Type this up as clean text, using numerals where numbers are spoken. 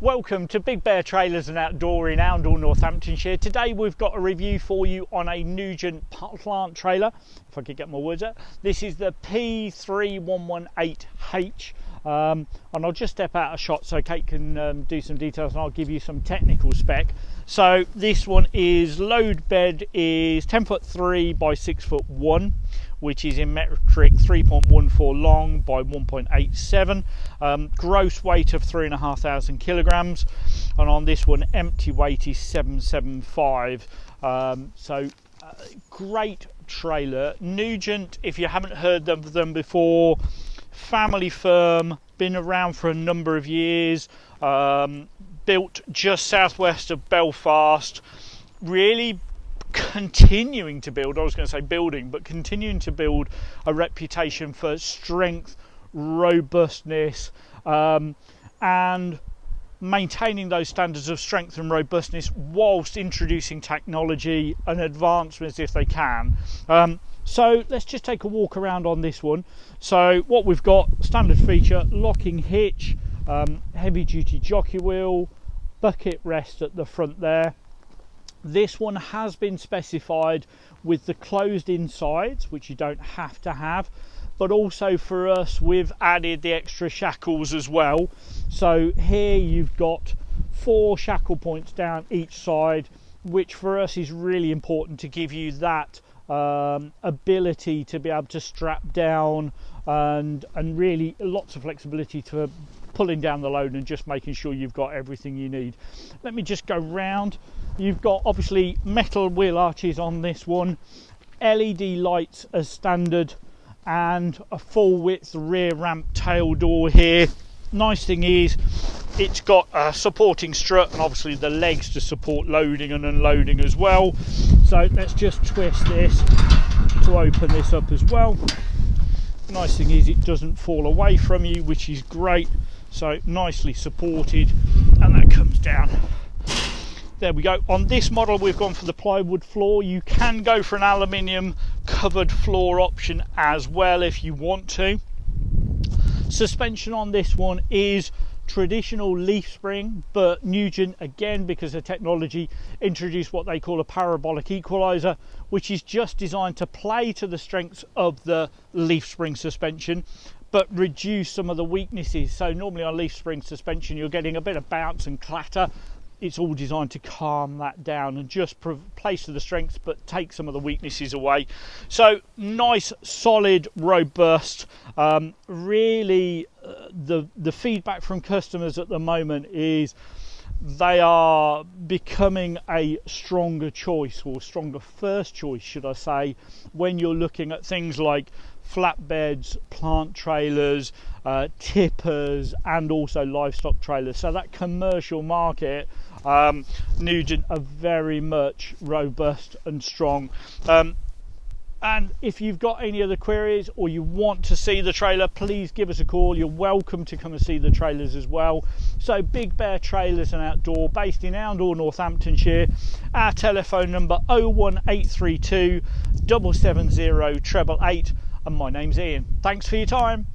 Welcome to Big Bear Trailers and Outdoor in Oundle, Northamptonshire. Today we've got a review for you on a Nugent Plant trailer, if I could get my words out. This is the P3118H, and I'll just step out a shot so Kate can do some details and I'll give you some technical spec. So this one is, load bed is 10'3" by 6'1", which is in metric 3.14 long by 1.87, gross weight of 3,500 kilograms, and on this one empty weight is 775. Great trailer. Nugent, if you haven't heard of them before, family firm, been around for a number of years, built just southwest of Belfast, really continuing to build, I was going to say building, but continuing to build a reputation for strength, robustness, and maintaining those standards of strength and robustness whilst introducing technology and advancements if they can. So let's just take a walk around on this one. So what we've got, standard feature, locking hitch, heavy duty jockey wheel, bucket rest at the front there. This one has been specified with the closed insides, which you don't have to have, but also for us we've added the extra shackles as well. So here you've got 4 shackle points down each side, which for us is really important to give you that ability to be able to strap down and really lots of flexibility to pulling down the load and just making sure you've got everything you need. Let me just go round. You've got obviously metal wheel arches on this one, LED lights as standard, and a full width rear ramp tail door here. Nice thing is it's got a supporting strut and obviously the legs to support loading and unloading as well. So let's just twist this to open this up as well. Nice thing is it doesn't fall away from you, which is great. So nicely supported, and that comes down. There we go. On this model we've gone for the plywood floor. You can go for an aluminium covered floor option as well if you want to. Suspension on this one is traditional leaf spring, but Nugent, again because of technology, introduced what they call a parabolic equalizer, which is just designed to play to the strengths of the leaf spring suspension but reduce some of the weaknesses. So normally on leaf spring suspension you're getting a bit of bounce and clatter. It's all designed to calm that down and just place to the strengths but take some of the weaknesses away. So nice, solid, robust. Really the feedback from customers at the moment is they are becoming a stronger choice, or stronger first choice should I say, when you're looking at things like flatbeds, plant trailers, tippers, and also livestock trailers. So that commercial market, Nugent are very much robust and strong. And if you've got any other queries or you want to see the trailer, please give us a call. You're welcome to come and see the trailers as well. So Big Bear Trailers and Outdoor, based in Oundle, Northamptonshire. Our telephone number 01832 770 888, and my name's Ian. Thanks for your time.